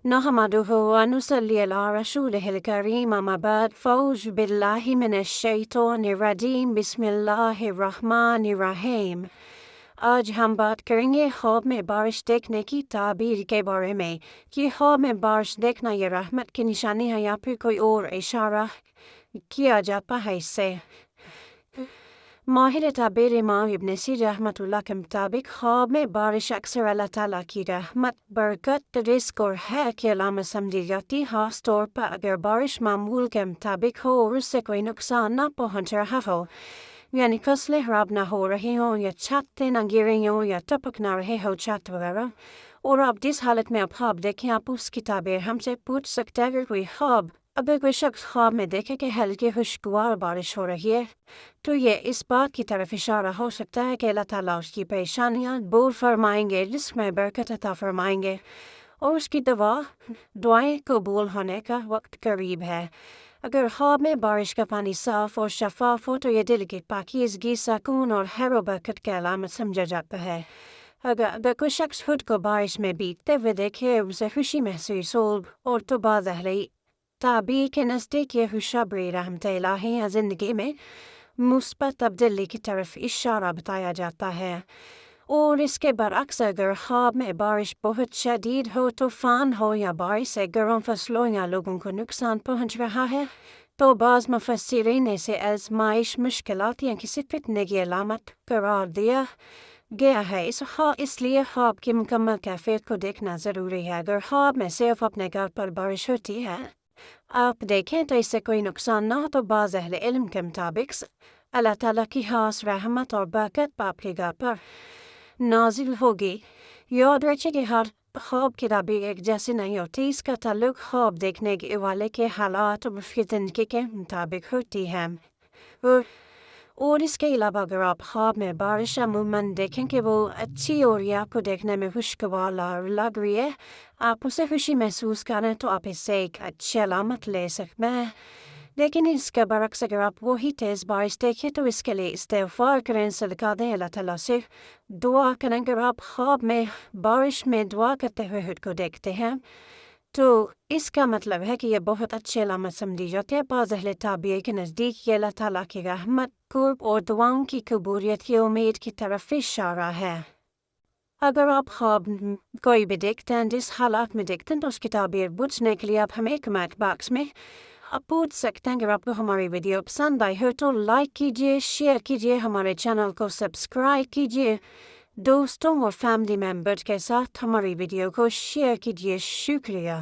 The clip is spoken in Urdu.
نحمده ونصلي على رسوله الكريم أما بعد فأعوذ بالله من الشیطان الرجیم بسم اللہ الرحمن الرحیم۔ آج ہم بات کریں گے خواب میں بارش دیکھنے کی تعبیر کے بارے میں کہ خواب میں بارش دیکھنا یہ رحمت کی نشانی ہے یا پھر کوئی اور اشارہ کیا جاتا ہے اس سے۔ ماہر تعبیر امام ابن سیرین رحمۃ اللہ کے مطابق خواب میں بارش اکثر اللہ تعالیٰ کی رحمت، برکت، رزق اور خیر کی علامت سمجھی جاتی، خاص طور پر اگر بارش معمول کے مطابق ہو اور اس سے کوئی نقصان نہ پہنچ رہا ہو، یعنی فصلیں خراب نہ ہو رہی ہوں یا چھتیں نہ گر رہی ہوں یا ٹپک نہ رہے ہو چھت وغیرہ۔ اور آپ جس حالت میں آپ خواب دیکھیں آپ اس کی تعبیر ہم سے پوچھ سکتے ہیں۔ اگر کوئی شخص خواب میں دیکھے کہ ہلکی خوشگوار بارش ہو رہی ہے تو یہ اس بات کی طرف اشارہ ہو سکتا ہے کہ اللہ تعالیٰ اس کی پریشانیاں دور فرمائیں گے، رزق میں برکت عطا فرمائیں گے اور اس کی دعائیں قبول ہونے کا وقت قریب ہے۔ اگر خواب میں بارش کا پانی صاف اور شفاف ہو تو یہ دل کی پاکیزگی، سکون اور خیر و برکت کی علامت سمجھا جاتا ہے۔ اگر کوئی شخص خود کو بارش میں بھیگتے ہوئے دیکھے اسے خوشی محسوس ہو اور تو بعض اہل تعبیر کے نزدیک یہ خوشخبری رحمت الہی یا زندگی میں مثبت تبدیلی کی طرف اشارہ بتایا جاتا ہے۔ اور اس کے برعکس اگر خواب میں بارش بہت شدید ہو، طوفان ہو یا بارش سے گرم فصلوں یا لوگوں کو نقصان پہنچ رہا ہے تو بعض مفسرین نے اسے آزمائش، مشکلات یا کسی فتنے کی علامت قرار دیا گیا ہے۔ اس لیے خواب کی مکمل کیفیت کو دیکھنا ضروری ہے۔ اگر خواب میں صرف اپنے گھر پر بارش ہوتی ہے آپ دیکھیں تو اس سے کوئی نقصان نہ ہو تو بعض اہل علم کے مطابق اللہ تعالیٰ کی خاص رحمت اور برکت آپ کے گھر پر نازل ہوگی۔ یاد رکھیں کہ ہر خواب کی تعبیر ایک جیسی نہیں ہوتی، اس کا تعلق خواب دیکھنے والے کے حالات اور اس کی زندگی کے مطابق ہوتی ہے۔ اور اس کے علاوہ اگر آپ خواب میں بارش عموماً دیکھیں کہ وہ اچھی اور یہ آپ کو دیکھنے میں خوشگوار لگ رہی ہے، آپ اسے خوشی محسوس کریں تو آپ اس سے ایک اچھی علامت لے سکتے ہیں۔ لیکن اس کے برعکس اگر آپ وہی تیز بارش دیکھیں تو اس کے لیے استغفار کریں، صدقہ دیں، اللہ تعالیٰ سے دعا کریں۔ اگر آپ خواب میں بارش میں دعا کرتے ہوئے خود کو دیکھتے ہیں تو اس کا مطلب ہے کہ یہ بہت اچھی علامت سمجھی جاتی ہے۔ بعض اہل تعبیر کے نزدیک یہ اللہ تعالیٰ کی رحمت، قرب اور دعاؤں کی قبولیت کی امید کی طرف اشارہ ہے۔ اگر آپ خواب کوئی بھی دیکھتے ہیں جس حالات میں دیکھتے ہیں تو اس کی تعبیر پوچھنے کے لیے آپ ہمیں کمنٹ باکس میں آپ پوچھ سکتے ہیں۔ اگر آپ کو ہماری ویڈیو پسند آئی ہو تو لائک کیجیے، شیئر کیجیے، ہمارے چینل کو سبسکرائب کیجیے، دوستوں اور فیملی ممبرز کے ساتھ ہماری ویڈیو کو شیئر کیجیے۔ شکریہ۔